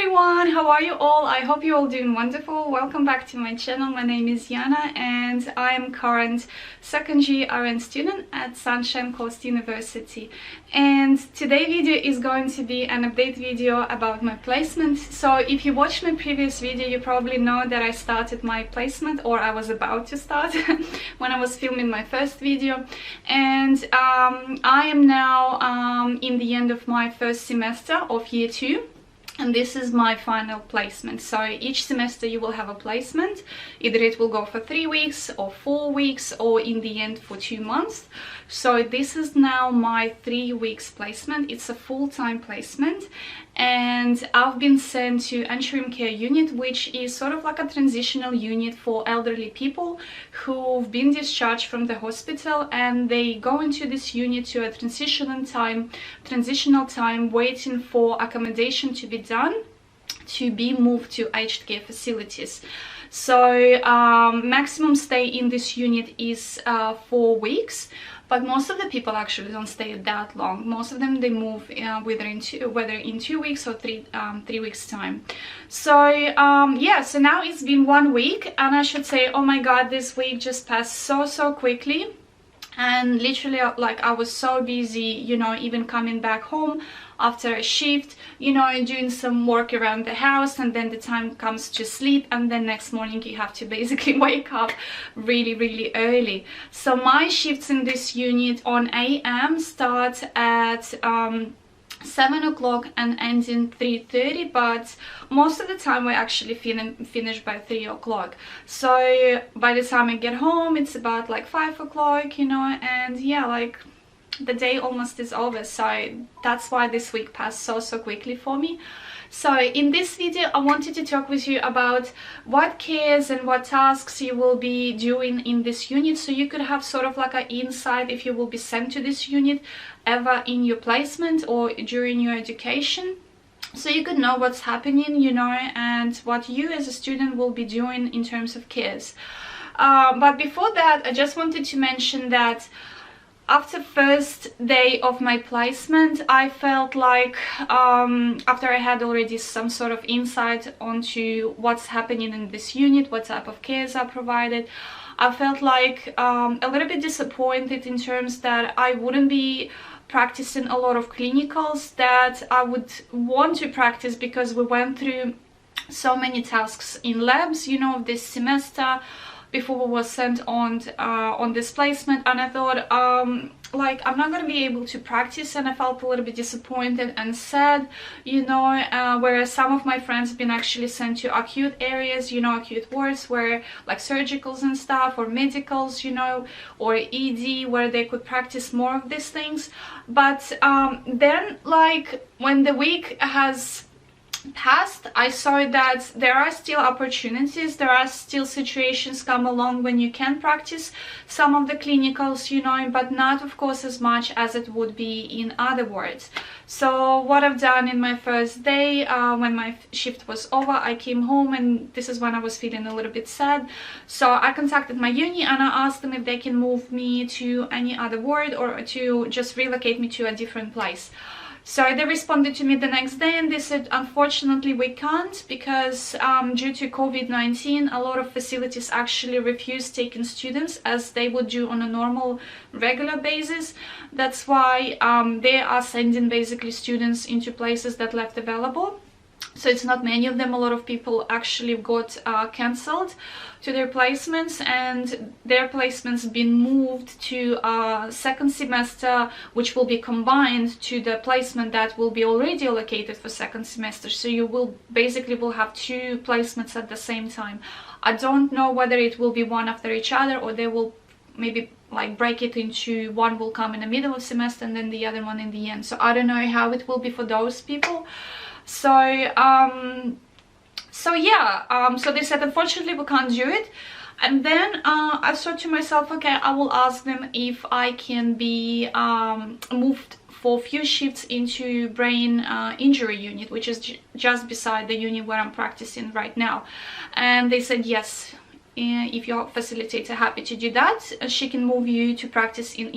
everyone, how are you all? I hope you're all doing wonderful. Welcome back to my channel. My name is Yana and I am current second year RN student at Sunshine Coast University. And today's video is going to be an update video about my placement. So if you watched my previous video, you probably know that I started my placement, or I was about to start when I was filming my first video. And I am now in the end of my first semester of year 2. And this is my final placement. So each semester you will have a placement. Either it will go for 3 weeks or 4 weeks, or in the end for 2 months. So this is now my 3 weeks placement. It's a full-time placement, and I've been sent to interim care unit, which is sort of like a transitional unit for elderly people who've been discharged from the hospital, and they go into this unit to a transitional time waiting for accommodation to be done to be moved to aged care facilities. So maximum stay in this unit is 4 weeks, but most of the people actually don't stay that long. Most of them, they move whether in 2 weeks or 3 weeks time. So yeah, so now it's been 1 week, and I should say, oh my god, this week just passed so quickly. And literally, like, I was so busy, you know, even coming back home after a shift, you know, and doing some work around the house, and then the time comes to sleep, and then next morning you have to basically wake up really early. So my shifts in this unit on AM start at 7 o'clock and ends in 3:30, but most of the time we actually finish by 3 o'clock. So by the time I get home, it's about like 5 o'clock, you know, and yeah, like the day almost is over. So that's why this week passed so quickly for me. So in this video I wanted to talk with you about what cares and what tasks you will be doing in this unit, so you could have sort of like an insight if you will be sent to this unit ever in your placement or during your education, so you could know what's happening, you know, and what you as a student will be doing in terms of cares. But before that, I just wanted to mention that after first day of my placement, I felt like after I had already some sort of insight onto what's happening in this unit, what type of cares are provided, I felt like a little bit disappointed in terms that I wouldn't be practicing a lot of clinicals that I would want to practice, because we went through so many tasks in labs, you know, this semester before we were sent on this placement. And I thought like, I'm not gonna be able to practice, and I felt a little bit disappointed and sad, you know, whereas some of my friends have been actually sent to acute areas, you know, acute wards where like surgicals and stuff, or medicals, you know, or ED, where they could practice more of these things. But then, like, when the week has passed, I saw that there are still opportunities, there are still situations come along when you can practice some of the clinicals, you know, but not of course as much as it would be in other wards. So what I've done in my first day, when my shift was over, I came home, and this is when I was feeling a little bit sad. So I contacted my uni and I asked them if they can move me to any other ward, or to just relocate me to a different place. So they responded to me the next day, and they said, unfortunately we can't, because due to COVID-19, a lot of facilities actually refuse taking students as they would do on a normal, regular basis. That's why they are sending basically students into places that left available. So it's not many of them. A lot of people actually got cancelled to their placements, and their placements been moved to second semester, which will be combined to the placement that will be already allocated for second semester. So you will basically have 2 placements at the same time. I don't know whether it will be one after each other, or they will maybe like break it into one will come in the middle of semester and then the other one in the end. So I don't know how it will be for those people. So so they said, unfortunately we can't do it. And then I thought to myself, okay, I will ask them if I can be moved for a few shifts into brain injury unit, which is just beside the unit where I'm practicing right now. And they said yes, if your facilitator happy to do that, she can move you to practice in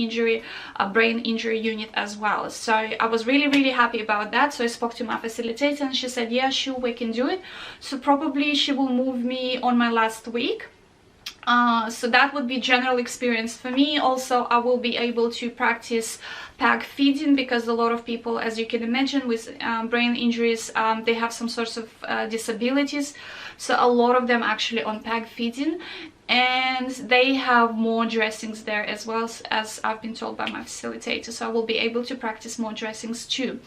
brain injury unit as well. So I was really happy about that. So I spoke to my facilitator and she said, yeah, sure, we can do it. So probably she will move me on my last week. So that would be general experience for me. Also, I will be able to practice PAG feeding, because a lot of people, as you can imagine, with brain injuries, they have some sorts of disabilities. So a lot of them actually on PAG feeding, and they have more dressings there as well, as I've been told by my facilitator. So I will be able to practice more dressings too.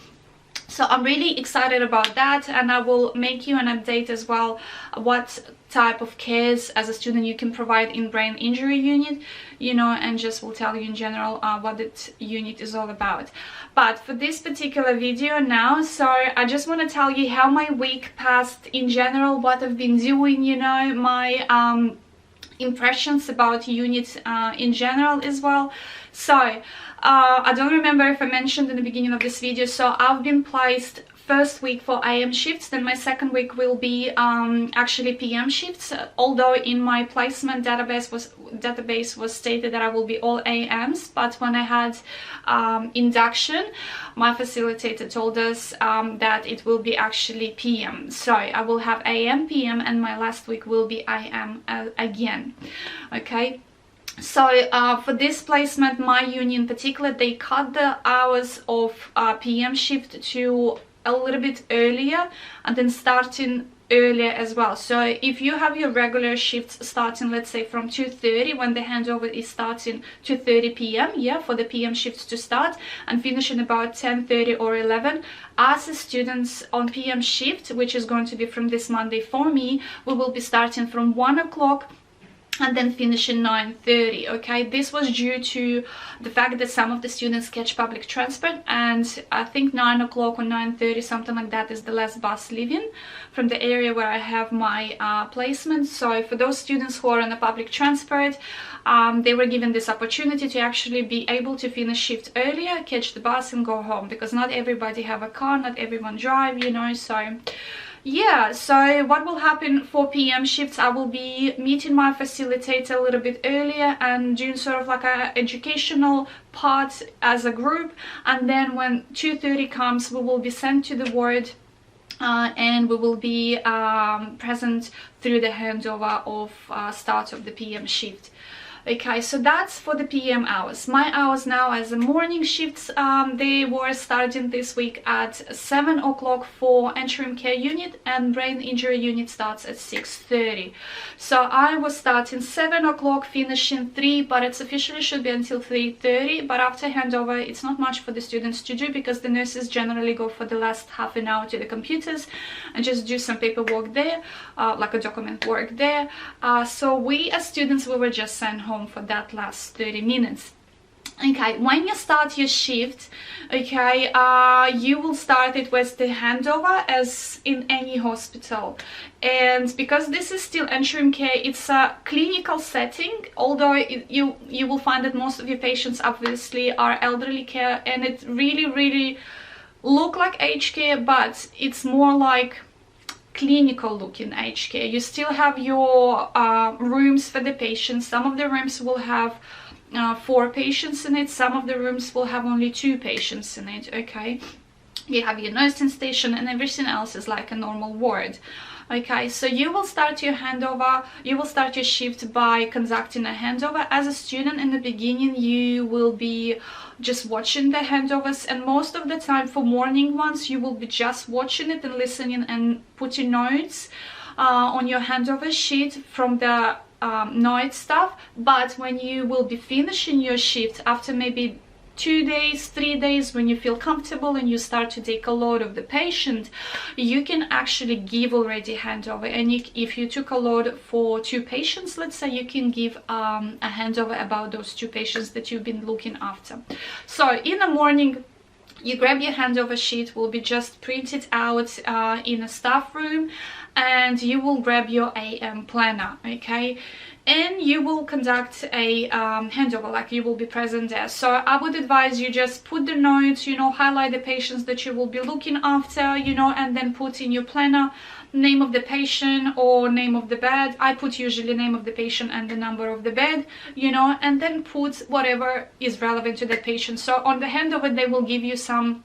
So I'm really excited about that, and I will make you an update as well what type of cares as a student you can provide in brain injury unit, you know, and just will tell you in general what that unit is all about. But for this particular video now, so I just want to tell you how my week passed in general, what I've been doing, you know, my impressions about units in general as well. So I don't remember if I mentioned in the beginning of this video, so I've been placed first week for AM shifts, then my second week will be actually PM shifts, although in my placement database was stated that I will be all AMs. But when I had induction, my facilitator told us that it will be actually PM. So I will have AM, PM, and my last week will be IM again. Okay. So for this placement, my union in particular, they cut the hours of PM shift to a little bit earlier, and then starting earlier as well. So if you have your regular shifts starting, let's say from 2:30, when the handover is starting 2:30 p.m, yeah, for the PM shifts to start, and finishing about 10:30 or 11, as a students on PM shift, which is going to be from this Monday for me, we will be starting from 1 o'clock and then finishing 9:30. Okay, this was due to the fact that some of the students catch public transport, and I think 9 o'clock or 9:30, something like that, is the last bus leaving from the area where I have my placement. So for those students who are on the public transport, they were given this opportunity to actually be able to finish shift earlier, catch the bus and go home, because not everybody have a car, not everyone drive, you know. So yeah, so what will happen for PM shifts, I will be meeting my facilitator a little bit earlier and doing sort of like a educational part as a group, and then when 2:30 comes, we will be sent to the ward and we will be present through the handover of start of the PM shift. Okay, so that's for the PM hours. My hours now as a morning shifts, they were starting this week at 7 o'clock for interim care unit, and brain injury unit starts at 6:30. So I was starting 7 o'clock, finishing 3, but it's officially should be until 3:30. But after handover, it's not much for the students to do, because the nurses generally go for the last half an hour to the computers and just do some paperwork there, like a document work there. So we as students, we were just sent home for that last 30 minutes. Okay, when you start your shift, okay, you will start it with the handover as in any hospital. And because this is still interim care, it's a clinical setting, although you will find that most of your patients obviously are elderly care, and it really look like aged care, but it's more like clinical looking aged care. You still have your rooms for the patients. Some of the rooms will have 4 patients in it, some of the rooms will have only 2 patients in it. Okay, you have your nursing station, and everything else is like a normal ward. Okay, so you will start your handover, you will start your shift by conducting a handover. As a student in the beginning, you will be just watching the handovers, and most of the time for morning ones, you will be just watching it and listening and putting notes on your handover sheet from the night stuff. But when you will be finishing your shift after maybe 2 days, 3 days, when you feel comfortable and you start to take a load of the patient, you can actually give already handover. And if you took a load for 2 patients, let's say, you can give a handover about those 2 patients that you've been looking after. So in the morning, you grab your handover sheet, will be just printed out in a staff room, and you will grab your AM planner. Okay, and you will conduct a handover, like you will be present there. So I would advise you just put the notes, you know, highlight the patients that you will be looking after, you know, and then put in your planner name of the patient or name of the bed. I put usually name of the patient and the number of the bed, you know, and then put whatever is relevant to that patient. So on the handover they will give you some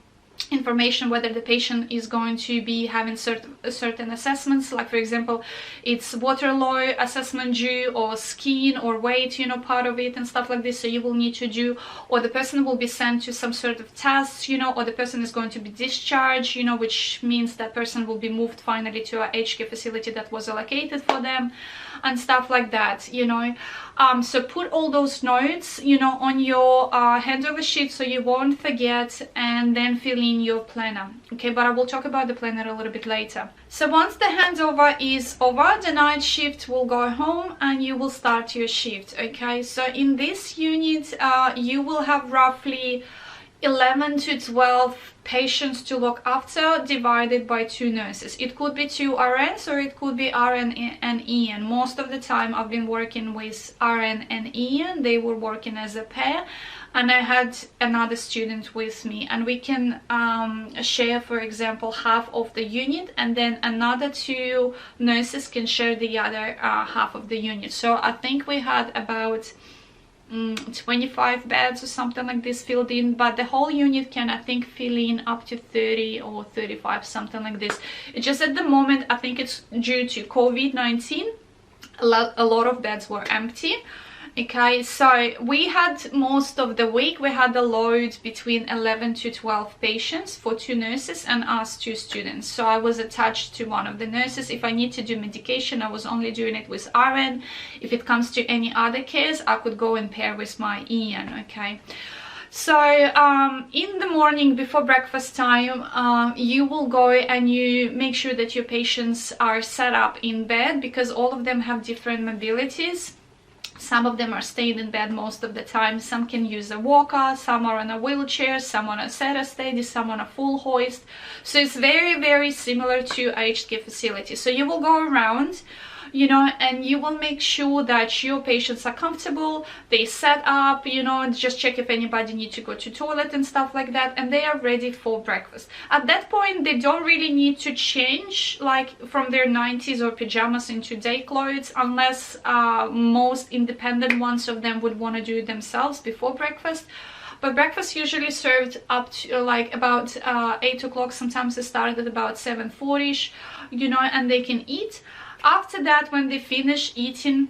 information whether the patient is going to be having certain assessments, like for example it's water low assessment due, or skin or weight, you know, part of it and stuff like this, so you will need to do, or the person will be sent to some sort of tests, you know, or the person is going to be discharged, you know, which means that person will be moved finally to a aged care facility that was allocated for them and stuff like that, you know. So put all those notes, you know, on your handover sheet so you won't forget, and then fill in your planner. Okay, but I will talk about the planner a little bit later. So once the handover is over, the night shift will go home and you will start your shift. Okay, so in this unit you will have roughly 11 to 12 patients to look after, divided by 2 nurses. It could be 2 RNs or it could be RN and EN. Most of the time I've been working with RN and EN. They were working as a pair, and I had another student with me, and we can share, for example, half of the unit, and then another 2 nurses can share the other half of the unit. So I think we had about 25 beds or something like this filled in, but the whole unit can, I think, fill in up to 30 or 35, something like this. It's just at the moment, I think it's due to COVID-19, a lot of beds were empty. Okay, so we had most of the week, we had a load between 11 to 12 patients for 2 nurses and us 2 students. So I was attached to one of the nurses. If I need to do medication, I was only doing it with RN. If it comes to any other case, I could go and pair with my EN, okay? So in the morning before breakfast time, you will go and you make sure that your patients are set up in bed, because all of them have different mobilities. Some of them are staying in bed most of the time, some can use a walker, some are on a wheelchair, some on a setter steady, some on a full hoist. So it's very similar to aged care facility. So you will go around, you know, and you will make sure that your patients are comfortable, they set up, you know, just check if anybody needs to go to toilet and stuff like that, and they are ready for breakfast. At that point they don't really need to change like from their 90s or pajamas into day clothes, unless most independent ones of them would want to do it themselves before breakfast. But breakfast usually served up to like about 8 o'clock, sometimes it started at about 7:40ish, you know, and they can eat. After that, when they finish eating,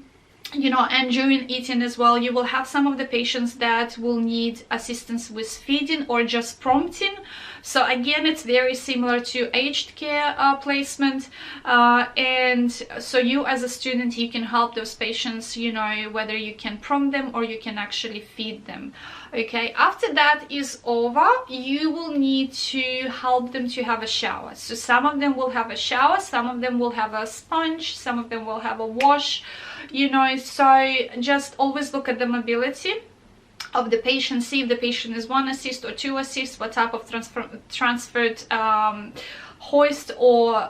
you know, and during eating as well, you will have some of the patients that will need assistance with feeding or just prompting. So again, it's very similar to aged care placement, and so you as a student, you can help those patients, you know, whether you can prompt them or you can actually feed them. Okay, after that is over, you will need to help them to have a shower. So some of them will have a shower, some of them will have a sponge, some of them will have a wash, you know. So just always look at the mobility of the patient, see if the patient is 1 assist or 2 assist, what type of transferred hoist or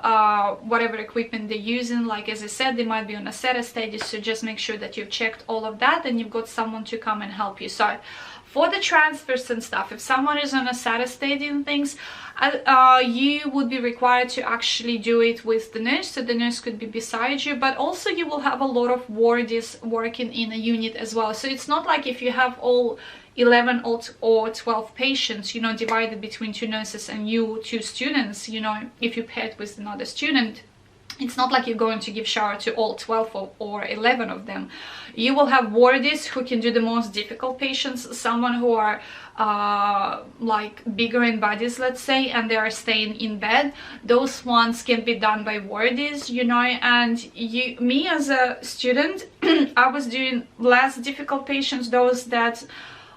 whatever equipment they're using. Like as I said, they might be on a setter stage, so just make sure that you've checked all of that and you've got someone to come and help you. So for the transfers and stuff, if someone is on a setter stage and things, you would be required to actually do it with the nurse, so the nurse could be beside you, but also you will have a lot of wardies working in a unit as well. So it's not like if you have all 11 or 12 patients, you know, divided between 2 nurses and you 2 students, you know, if you paired with another student, it's not like you're going to give shower to all 12 or 11 of them. You will have wardies who can do the most difficult patients, someone who are like bigger in bodies, let's say, and they are staying in bed. Those ones can be done by wardies, you know. And me as a student, I was doing less difficult patients, those that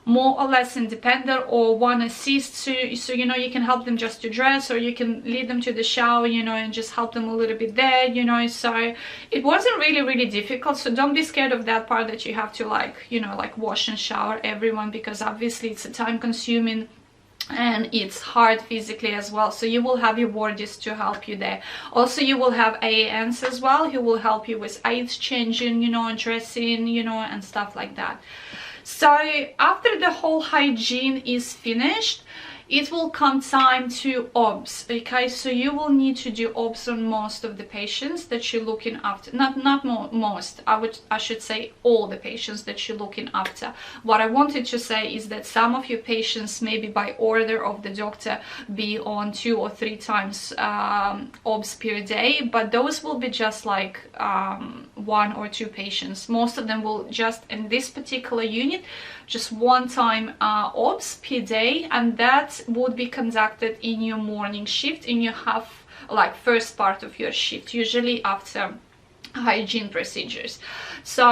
more or less independent or 1 assist, so you know, you can help them just to dress, or you can lead them to the shower, you know, and just help them a little bit there, you know. So it wasn't really difficult, so don't be scared of that part that you have to, like, you know, like wash and shower everyone, because obviously it's a time consuming and it's hard physically as well, so you will have your wardies to help you there. Also, you will have AANs as well who will help you with aids changing, you know, dressing, you know, and stuff like that. So after the whole hygiene is finished, it will come time to obs. Okay, so you will need to do obs on most of the patients that you're looking after. Not most, I should say all the patients that you're looking after. What I wanted to say is that some of your patients, maybe by order of the doctor, be on 2 or 3 times obs per day, but those will be just like 1 or 2 patients. Most of them will just, in this particular unit, just 1 time obs per day, and that would be conducted in your morning shift, in your first part of your shift, usually after hygiene procedures. So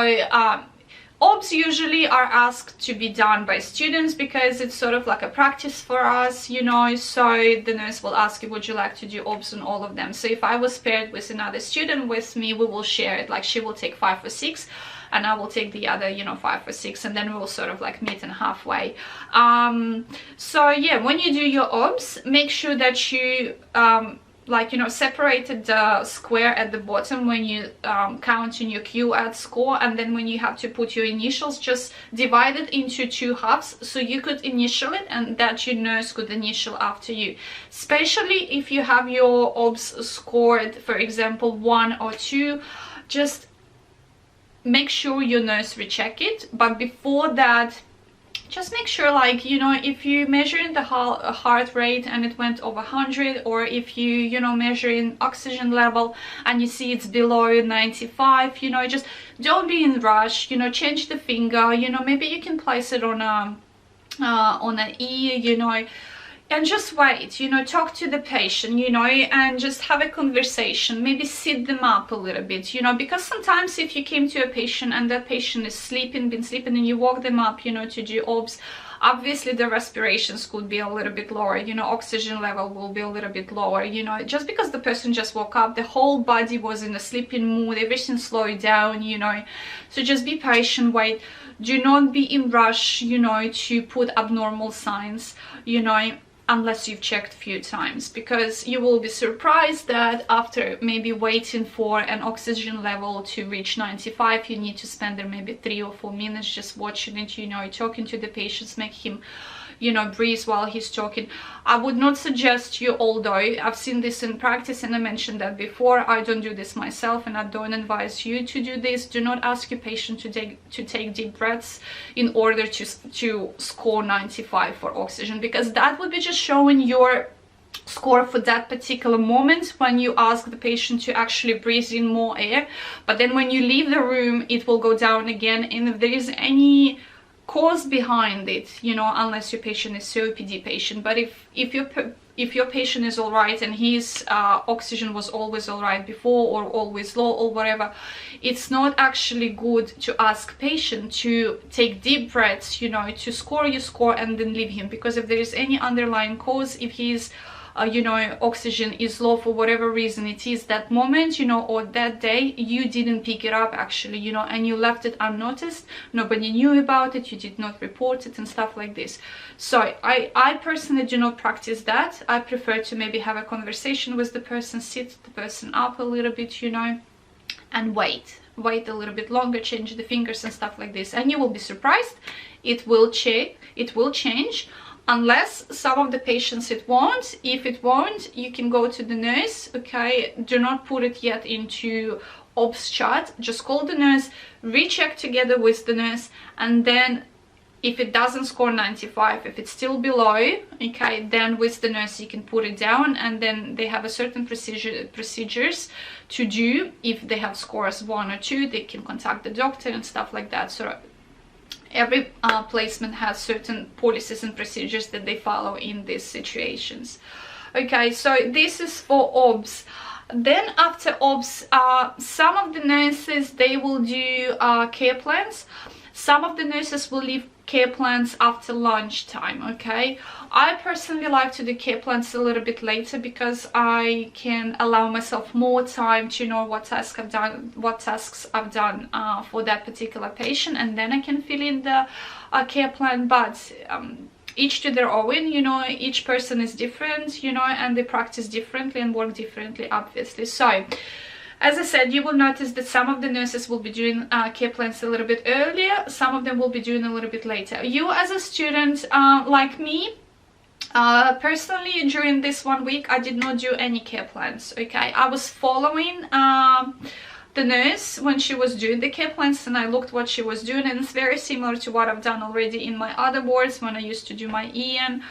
obs usually are asked to be done by students because it's sort of like a practice for us, you know. So the nurse will ask you, would you like to do obs on all of them? So if I was paired with another student with me, we will share it, like she will take 5 or 6 and I will take the other, you know, 5 or 6, and then we will sort of like meet in halfway. So yeah, when you do your obs, make sure that you like, you know, separated the square at the bottom when you count in your QAD score, and then when you have to put your initials, just divide it into 2 halves, so you could initial it and that your nurse could initial after you. Especially if you have your obs scored, for example, 1 or 2, just make sure your nurse recheck it. But before that, just make sure, like, you know, if you measure in the heart rate and it went over 100, or if you know, measure in oxygen level and you see it's below 95, you know, just don't be in rush, you know, change the finger, you know, maybe you can place it on an ear, you know, and just wait, you know, talk to the patient, you know, and just have a conversation, maybe sit them up a little bit, you know, because sometimes if you came to a patient and that patient is been sleeping, and you walk them up, you know, to do obs, obviously the respirations could be a little bit lower, you know, oxygen level will be a little bit lower, you know, just because the person just woke up, the whole body was in a sleeping mood, everything slowed down, you know. So just be patient, wait, do not be in rush, you know, to put abnormal signs, you know, unless you've checked a few times, because you will be surprised that after maybe waiting for an oxygen level to reach 95, you need to spend there maybe 3 or 4 minutes just watching it, you know, talking to the patients, make him, you know, breathe while he's talking. I would not suggest you, although I've seen this in practice and I mentioned that before, I don't do this myself and I don't advise you to do this. Do not ask your patient to take deep breaths in order to score 95 for oxygen, because that would be just showing your score for that particular moment when you ask the patient to actually breathe in more air. But then when you leave the room, it will go down again, and if there is any cause behind it, you know, unless your patient is COPD patient. But if your patient is all right and his oxygen was always all right before, or always low, or whatever, it's not actually good to ask patient to take deep breaths, you know, to score your score and then leave him, because if there is any underlying cause, if he's you know, oxygen is low for whatever reason it is that moment, you know, or that day, you didn't pick it up actually, you know, and you left it unnoticed, nobody knew about it, you did not report it and stuff like this. So I personally do not practice that. I prefer to maybe have a conversation with the person, sit the person up a little bit, you know, and wait a little bit longer, change the fingers and stuff like this, and you will be surprised, it will change. Unless some of the patients it won't. If it won't, you can go to the nurse, okay? Do not put it yet into obs chart. Just call the nurse, recheck together with the nurse, and then if it doesn't score 95, if it's still below, okay, then with the nurse you can put it down, and then they have a certain procedures to do. If they have scores 1 or 2, they can contact the doctor and stuff like that. So every placement has certain policies and procedures that they follow in these situations. Okay, so this is for obs. Then after obs, some of the nurses, they will do care plans. Some of the nurses will leave care plans after lunchtime, okay? I personally like to do care plans a little bit later, because I can allow myself more time to know what tasks I've done for that particular patient, and then I can fill in the care plan. But each to their own, you know, each person is different, you know, and they practice differently and work differently, obviously. So as I said, you will notice that some of the nurses will be doing care plans a little bit earlier, some of them will be doing a little bit later. You as a student, like me, personally, during this 1 week, I did not do any care plans, okay? I was following the nurse when she was doing the care plans, and I looked what she was doing, and it's very similar to what I've done already in my other wards when I used to do my EN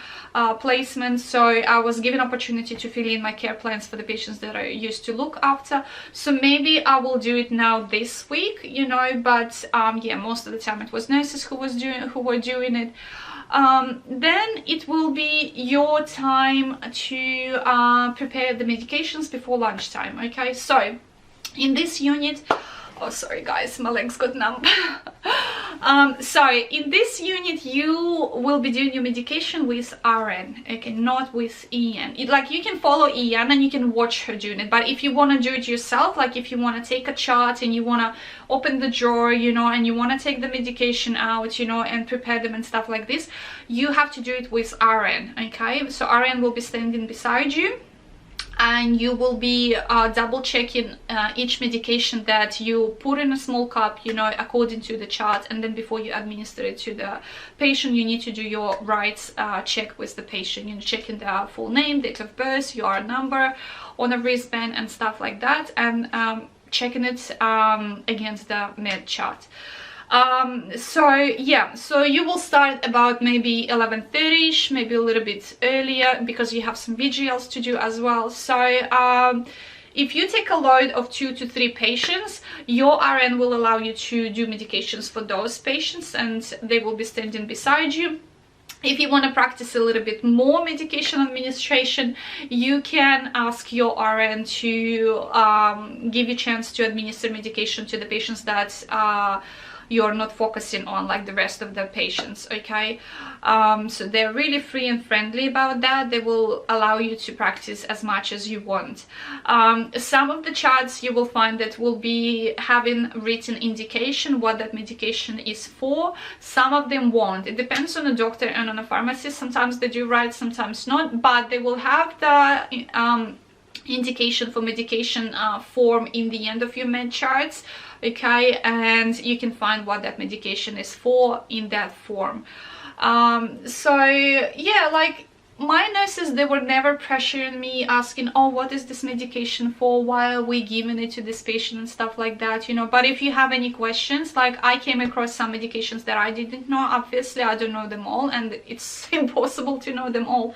placement. So I was given opportunity to fill in my care plans for the patients that I used to look after. So maybe I will do it now this week, you know, but yeah, most of the time it was nurses who were doing it. Then it will be your time to prepare the medications before lunchtime, okay? So in this unit, oh sorry guys, my legs got numb. So in this unit you will be doing your medication with RN, okay, not with EN. Like you can follow EN and you can watch her doing it, but if you want to do it yourself, like if you want to take a chart and you want to open the drawer, you know, and you want to take the medication out, you know, and prepare them and stuff like this, you have to do it with RN, okay? So RN will be standing beside you, and you will be double checking each medication that you put in a small cup, you know, according to the chart, and then before you administer it to the patient, you need to do your rights check with the patient, you know, checking their full name, date of birth, your number on a wristband and stuff like that, and checking it against the med chart. So yeah, so you will start about maybe 11:30ish, maybe a little bit earlier, because you have some VGLs to do as well. So if you take a load of 2 to 3 patients, your RN will allow you to do medications for those patients, and they will be standing beside you. If you want to practice a little bit more medication administration, you can ask your RN to give you a chance to administer medication to the patients that you're not focusing on, like the rest of the patients, okay? So they're really free and friendly about that. They will allow you to practice as much as you want. Some of the charts you will find that will be having written indication what that medication is for. Some of them won't. It depends on the doctor and on the pharmacist. Sometimes they do right, sometimes not, but they will have the indication for medication form in the end of your med charts, okay, and you can find what that medication is for in that form. So yeah, like my nurses, they were never pressuring me, asking, oh, what is this medication for, why are we giving it to this patient and stuff like that, you know. But if you have any questions, like I came across some medications that I didn't know. Obviously I don't know them all, and it's impossible to know them all.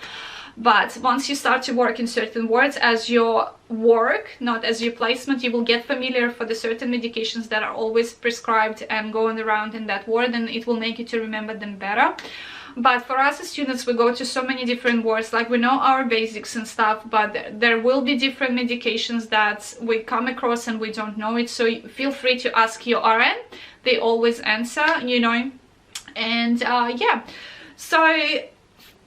But once you start to work in certain wards as your work, not as your placement, you will get familiar for the certain medications that are always prescribed and going around in that ward, and it will make you to remember them better. But for us as students, we go to so many different wards, like we know our basics and stuff, but there will be different medications that we come across and we don't know it. So feel free to ask your RN. They always answer, you know. And yeah, so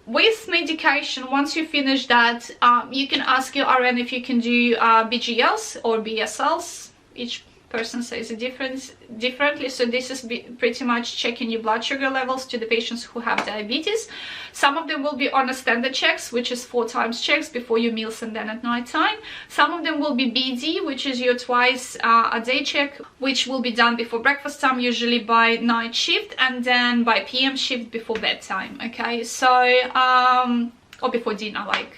with medication, once you finish that, you can ask your RN if you can do BGLs or BSLs. Each person says it differently. So this is pretty much checking your blood sugar levels to the patients who have diabetes. Some of them will be on a standard checks, which is 4 times checks before your meals and then at night time. Some of them will be BD, which is your twice a day check, which will be done before breakfast time, usually by night shift, and then by PM shift before bedtime, okay? So or before dinner, like.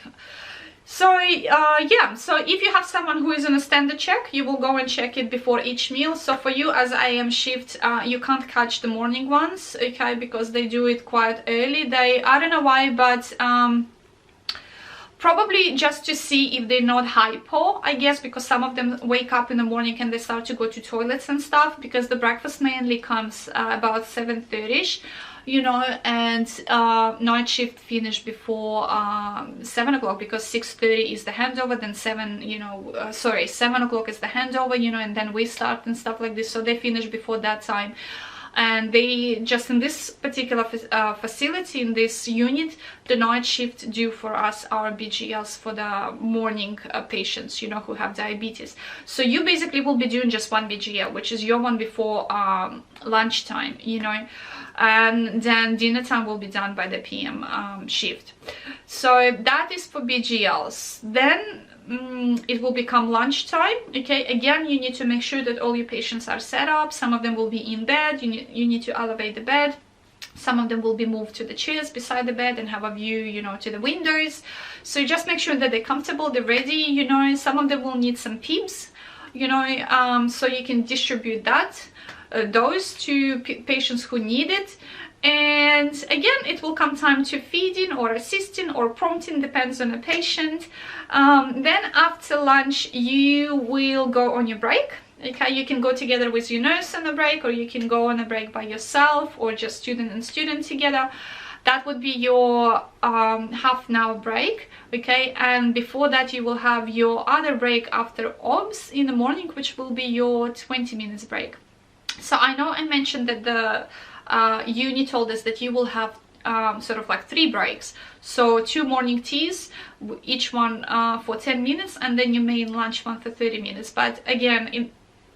So yeah, so if you have someone who is on a standard check, you will go and check it before each meal. So for you as IM shift, you can't catch the morning ones, okay, because they do it quite early. I don't know why, but probably just to see if they're not hypo, I guess, because some of them wake up in the morning and they start to go to toilets and stuff, because the breakfast mainly comes about 7:30ish, you know, and night shift finish before 7 o'clock, because 6:30 is the handover, then 7, you know, sorry, 7 o'clock is the handover, you know, and then we start and stuff like this. So they finish before that time. And they just, in this particular facility, in this unit, the night shift do for us our BGLs for the morning patients, you know, who have diabetes. So you basically will be doing just one BGL, which is your one before lunchtime, you know. and then dinner time will be done by the PM shift. So that is for BGLs. Then it will become lunchtime. Okay, again, you need to make sure that all your patients are set up. Some of them will be in bed. You need to elevate the bed. Some of them will be moved to the chairs beside the bed and have a view, you know, to the windows. So just make sure that they're comfortable, they're ready, you know. Some of them will need some PIBs, you know, so you can distribute those to patients who need it. And again, it will come time to feeding or assisting or prompting, depends on the patient. Then after lunch, you will go on your break. Okay, you can go together with your nurse on a break, or you can go on a break by yourself, or just student and student together. That would be your half an hour break. Okay, and before that you will have your other break after OBS in the morning, which will be your 20 minutes break. So I know I mentioned that the uni told us that you will have sort of like 3 breaks. So 2 morning teas, each one for 10 minutes, and then your main lunch one for 30 minutes. But again,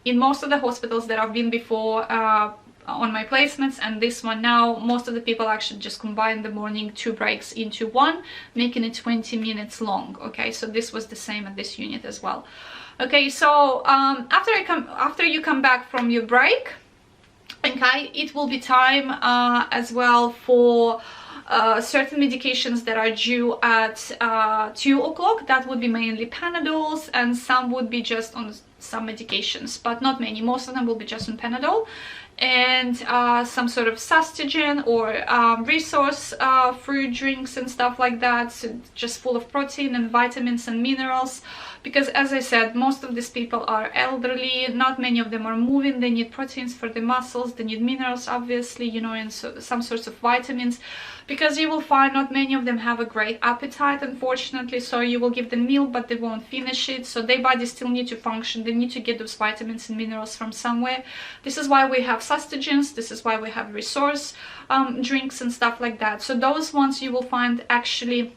in most of the hospitals that I've been before on my placements and this one now, most of the people actually just combine the morning 2 breaks into one, making it 20 minutes long. Okay, so this was the same at this unit as well. Okay, so after you come back from your break, okay, it will be time as well for certain medications that are due at 2 o'clock. That would be mainly Panadols, and some would be just on some medications, but not many. Most of them will be just on Panadol, and some sort of Sustagen or resource fruit drinks and stuff like that, so just full of protein and vitamins and minerals. Because as I said, most of these people are elderly, not many of them are moving, they need proteins for the muscles, they need minerals obviously, you know, and so some sorts of vitamins, because you will find not many of them have a great appetite, unfortunately. So you will give them meal but they won't finish it, so their body still need to function, they need to get those vitamins and minerals from somewhere. This is why we have Sustagens, this is why we have resource drinks and stuff like that. So those ones you will find actually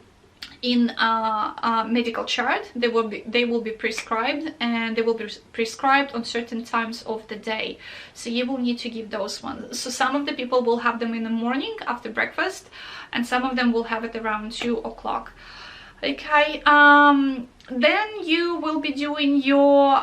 in a medical chart. They will be prescribed, and they will be prescribed on certain times of the day, so you will need to give those ones. So some of the people will have them in the morning after breakfast, and some of them will have it around 2 o'clock. Okay, then you will be doing your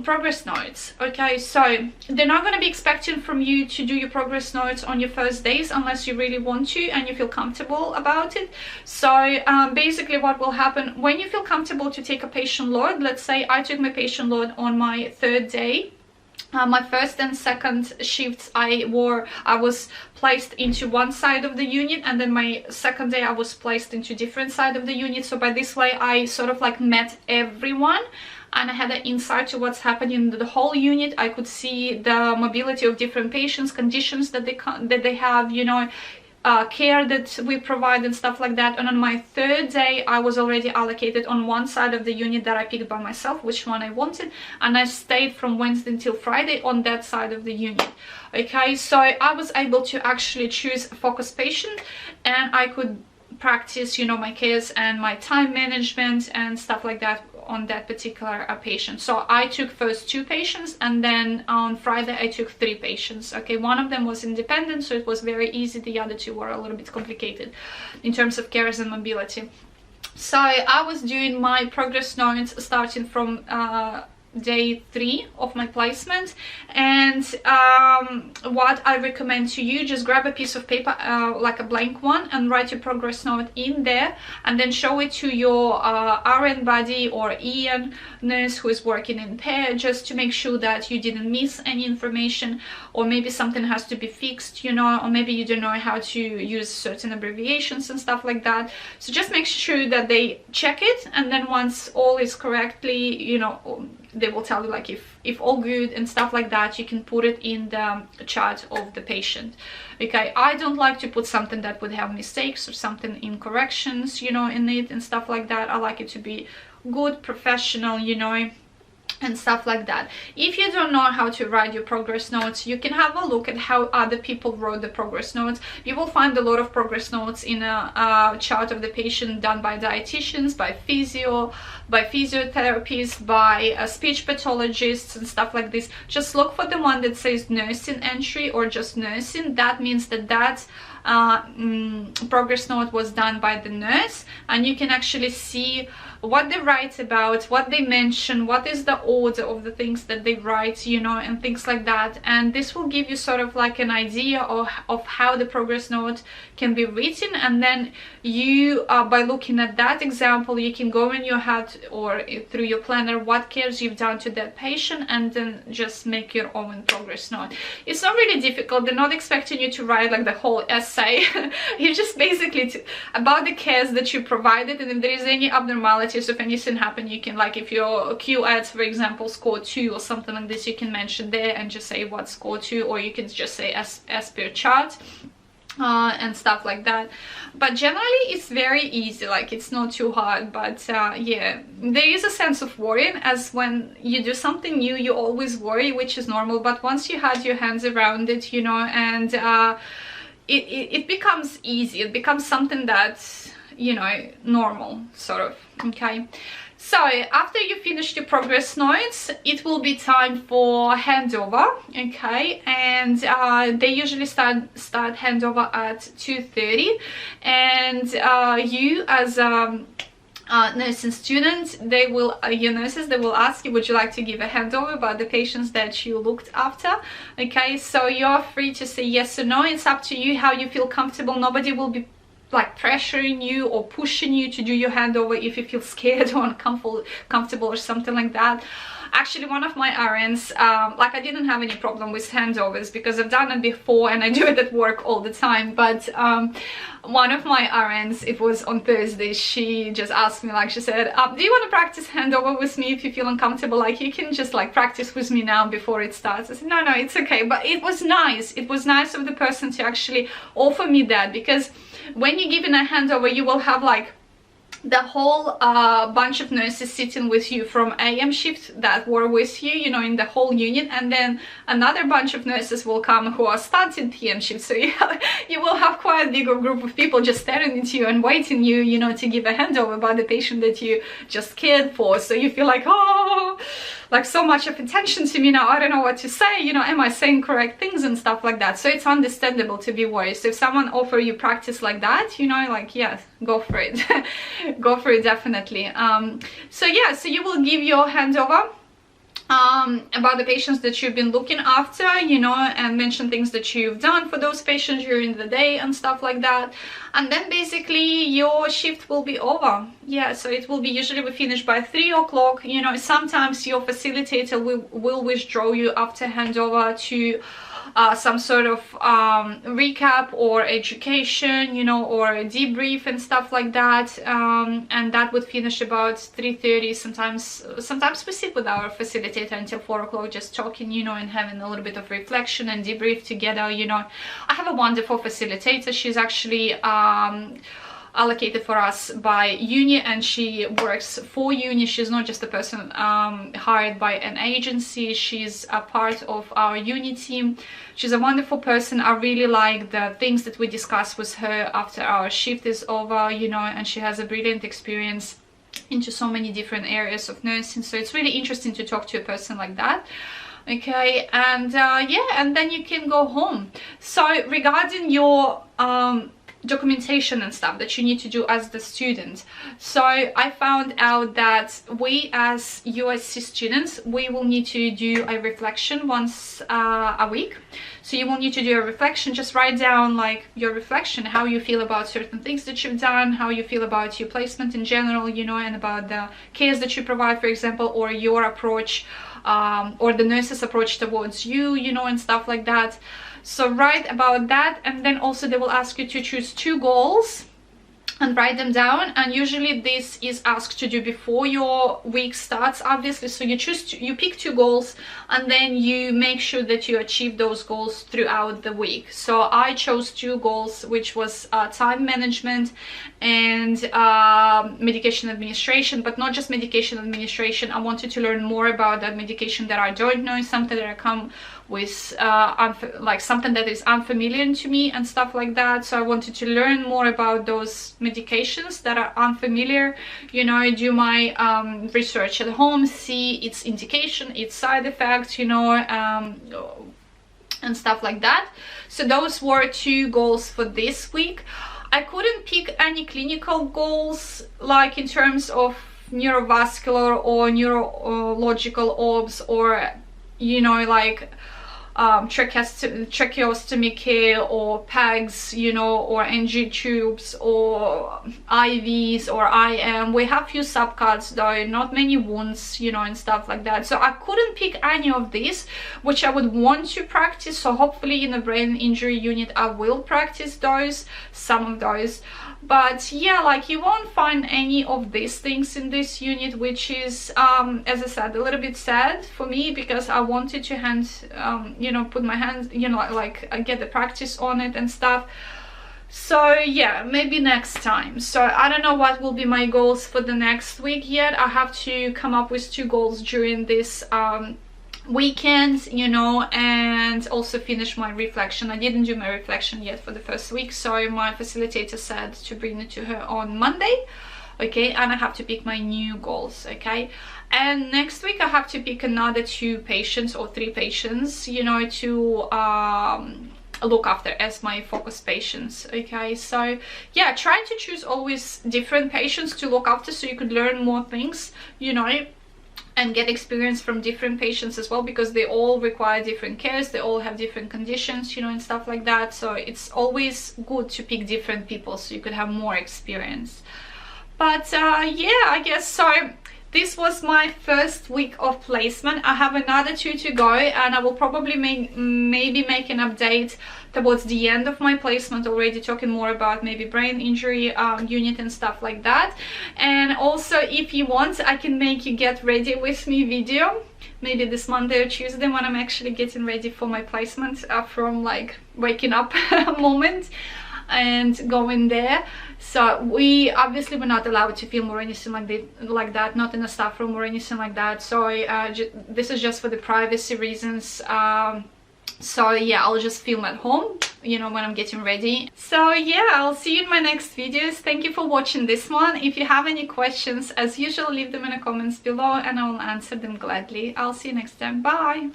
progress notes. Okay, so they're not going to be expecting from you to do your progress notes on your first days unless you really want to and you feel comfortable about it. So basically what will happen when you feel comfortable to take a patient load, let's say I took my patient load on my 3rd day. My first and second shifts I was placed into one side of the unit, and then my second day I was placed into different side of the unit. So by this way I sort of like met everyone, and I had an insight to what's happening in the whole unit. I could see the mobility of different patients, conditions that they have, you know, care that we provide and stuff like that. And on my 3rd day I was already allocated on one side of the unit that I picked by myself, which one I wanted, and I stayed from Wednesday until Friday on that side of the unit. Okay, so I was able to actually choose a focus patient, and I could practice, you know, my cares and my time management and stuff like that on that particular patient. So I took first 2 patients, and then on Friday I took 3 patients. Okay, one of them was independent, so it was very easy. The other 2 were a little bit complicated in terms of cares and mobility. So I was doing my progress notes starting from day 3 of my placement, and what I recommend to you, just grab a piece of paper, like a blank one, and write your progress note in there, and then show it to your RN buddy or EN nurse who is working in pair, just to make sure that you didn't miss any information, or maybe something has to be fixed, you know, or maybe you don't know how to use certain abbreviations and stuff like that. So just make sure that they check it, and then once all is correctly, you know, they will tell you like if all good and stuff like that, you can put it in the chart of the patient. Okay, I don't like to put something that would have mistakes or something incorrections, you know, in it and stuff like that. I like it to be good, professional, you know. and stuff like that. If you don't know how to write your progress notes, you can have a look at how other people wrote the progress notes. You will find a lot of progress notes in a chart of the patient done by dietitians, by physiotherapists, by speech pathologists and stuff like this. Just look for the one that says nursing entry or just nursing. That means that progress note was done by the nurse, and you can actually see what they write about, what they mention, what is the order of the things that they write, you know, and things like that. And this will give you sort of like an idea of how the progress note can be written. And then you, by looking at that example, you can go in your head or through your planner what cares you've done to that patient, and then just make your own progress note. It's not really difficult. They're not expecting you to write like the whole essay. You just basically about the cares that you provided, and if there is any abnormality, so if anything happened, you can, like if your QAds, for example, score 2 or something like this, you can mention there and just say what score 2, or you can just say as per chart. And stuff like that. But generally it's very easy, like it's not too hard. But yeah, there is a sense of worrying, as when you do something new you always worry, which is normal. But once you had your hands around it, you know, and it becomes easy, it becomes something that's, you know, normal sort of. Okay, so after you finish your progress notes, it will be time for handover. Okay, and they usually start handover at 2:30, and you as nursing student, they will your nurses, they will ask you, would you like to give a handover about the patients that you looked after? Okay, so you're free to say yes or no. It's up to you how you feel comfortable. Nobody will be like pressuring you or pushing you to do your handover if you feel scared or uncomfortable or something like that. Actually, one of my RNs, like I didn't have any problem with handovers because I've done it before and I do it at work all the time. But one of my RNs, it was on Thursday, she just asked me, like she said, do you want to practice handover with me if you feel uncomfortable? Like you can just like practice with me now before it starts. I said, no, it's okay. But it was nice. It was nice of the person to actually offer me that, because when you're giving a handover, you will have like the whole bunch of nurses sitting with you from AM shift that were with you, you know, in the whole unit, and then another bunch of nurses will come who are starting PM shift. So you will have quite a bigger group of people just staring at you and waiting you know, to give a handover about the patient that you just cared for. So you feel like, oh, like so much of attention to me now, I don't know what to say, you know, am I saying correct things and stuff like that. So it's understandable to be worried. So if someone offer you practice like that, you know, like, yes, go for it. Go for it, definitely. So yeah, so you will give your handover about the patients that you've been looking after, you know, and mention things that you've done for those patients during the day and stuff like that. And then basically your shift will be over. Yeah, so it will be, usually we finish by 3 o'clock. You know, sometimes your facilitator will withdraw you after handover to some sort of recap or education, you know, or a debrief and stuff like that, and that would finish about 3:30. Sometimes we sit with our facilitator until 4 o'clock just talking, you know, and having a little bit of reflection and debrief together, you know. I have a wonderful facilitator. She's actually allocated for us by uni, and she works for uni. She's not just a person hired by an agency. She's a part of our uni team. She's a wonderful person. I really like the things that we discuss with her after our shift is over, you know, and she has a brilliant experience into so many different areas of nursing. So it's really interesting to talk to a person like that. Okay, and yeah, and then you can go home. So regarding your documentation and stuff that you need to do as the student, so I found out that we as USC students, we will need to do a reflection once a week. So you will need to do a reflection. Just write down like your reflection, how you feel about certain things that you've done, how you feel about your placement in general, you know, and about the cares that you provide, for example, or your approach, or the nurse's approach towards you, you know, and stuff like that. So write about that, and then also they will ask you to choose 2 goals and write them down. And usually this is asked to do before your week starts, obviously. So you pick 2 goals, and then you make sure that you achieve those goals throughout the week. So I chose 2 goals, which was time management and medication administration, but not just medication administration. I wanted to learn more about that medication that I don't know, something that I come with like something that is unfamiliar to me and stuff like that. So I wanted to learn more about those medications that are unfamiliar, you know, do my research at home, see its indication, its side effects, you know, and stuff like that. So those were 2 goals for this week. I couldn't pick any clinical goals, like in terms of neurovascular or neurological orbs, or, you know, like tracheostomy care or PEGs, you know, or NG tubes or IVs or IM. We have few subcuts though, not many wounds, you know, and stuff like that. So I couldn't pick any of these, which I would want to practice. So hopefully in the brain injury unit I will practice those, some of those. But yeah, like you won't find any of these things in this unit, which is as I said, a little bit sad for me, because I wanted to you know, put my hands, you know, like get the practice on it and stuff. So yeah, maybe next time. So I don't know what will be my goals for the next week yet. I have to come up with 2 goals during this weekend, you know, and also finish my reflection. I didn't do my reflection yet for the first week, so my facilitator said to bring it to her on Monday. Okay, and I have to pick my new goals. Okay, and next week I have to pick another 2 patients or 3 patients, you know, to look after as my focus patients. Okay, so yeah, try to choose always different patients to look after, so you could learn more things, you know, and get experience from different patients as well, because they all require different cares, they all have different conditions, you know, and stuff like that. So it's always good to pick different people so you could have more experience. But yeah, I guess so. This was my first week of placement. I have another 2 to go, and I will probably maybe make an update towards the end of my placement, already talking more about maybe brain injury unit and stuff like that. And also, if you want, I can make you get ready with me video, maybe this Monday or Tuesday, when I'm actually getting ready for my placement, from like waking up moment and going there. So we obviously were not allowed to film or anything like that, not in a staff room or anything like that. So this is just for the privacy reasons. So yeah, I'll just film at home, you know, when I'm getting ready. So yeah, I'll see you in my next videos. Thank you for watching this one. If you have any questions, as usual, leave them in the comments below and I will answer them gladly. I'll see you next time. Bye.